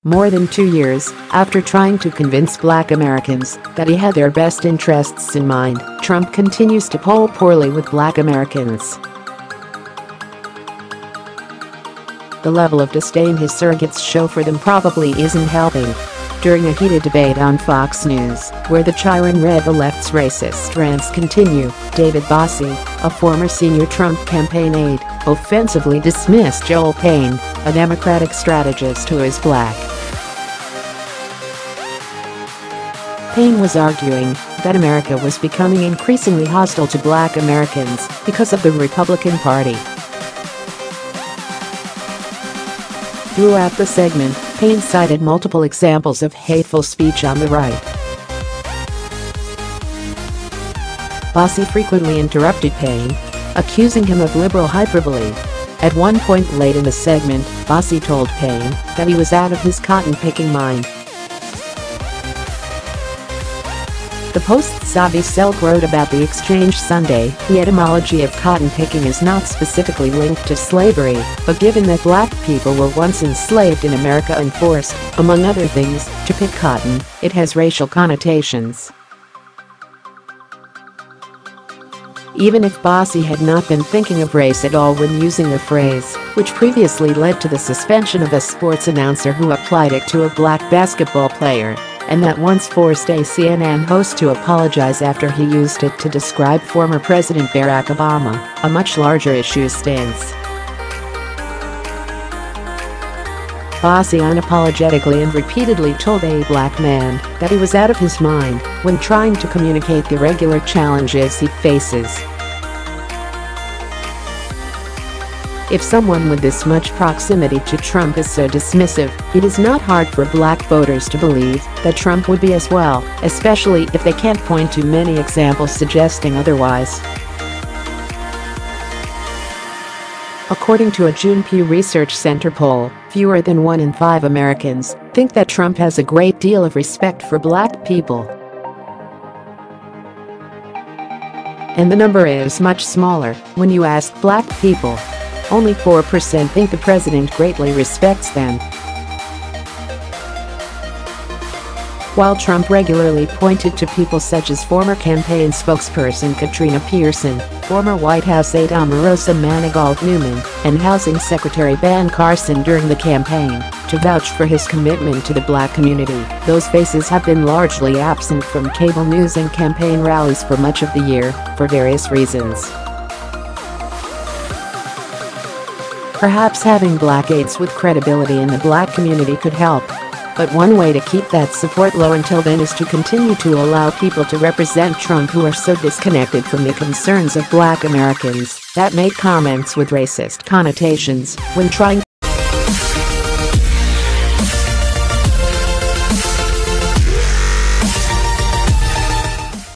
More than 2 years after trying to convince Black Americans that he had their best interests in mind, Trump continues to poll poorly with Black Americans. The level of disdain his surrogates show for them probably isn't helping. During a heated debate on Fox News, where the chyron read "The left's racist rants continue," David Bossie, a former senior Trump campaign aide, offensively dismissed Joel Payne, a Democratic strategist who is Black. Payne was arguing that America was becoming increasingly hostile to Black Americans because of the Republican Party. Throughout the segment, Payne cited multiple examples of hateful speech on the right. Bossie frequently interrupted Payne, accusing him of liberal hyperbole. At one point late in the segment, Bossie told Payne that he was out of his cotton-picking mind. The Post's Avi Selk wrote about the exchange Sunday. The etymology of cotton picking is not specifically linked to slavery, but given that Black people were once enslaved in America and forced, among other things, to pick cotton, it has racial connotations. Even if Bossie had not been thinking of race at all when using the phrase, which previously led to the suspension of a sports announcer who applied it to a Black basketball player, and that once forced a CNN host to apologize after he used it to describe former President Barack Obama, a much larger issue stands. Bossie unapologetically and repeatedly told a Black man that he was out of his mind when trying to communicate the regular challenges he faces. If someone with this much proximity to Trump is so dismissive, it is not hard for Black voters to believe that Trump would be as well, especially if they can't point to many examples suggesting otherwise. According to a June Pew Research Center poll, fewer than 1 in 5 Americans think that Trump has a great deal of respect for Black people. And the number is much smaller when you ask Black people. Only 4% think the president greatly respects them. While Trump regularly pointed to people such as former campaign spokesperson Katrina Pierson, former White House aide Omarosa Manigault-Newman, and Housing Secretary Ben Carson during the campaign, to vouch for his commitment to the Black community, those faces have been largely absent from cable news and campaign rallies for much of the year, for various reasons. Perhaps having Black aides with credibility in the Black community could help. But one way to keep that support low until then is to continue to allow people to represent Trump who are so disconnected from the concerns of Black Americans that make comments with racist connotations when trying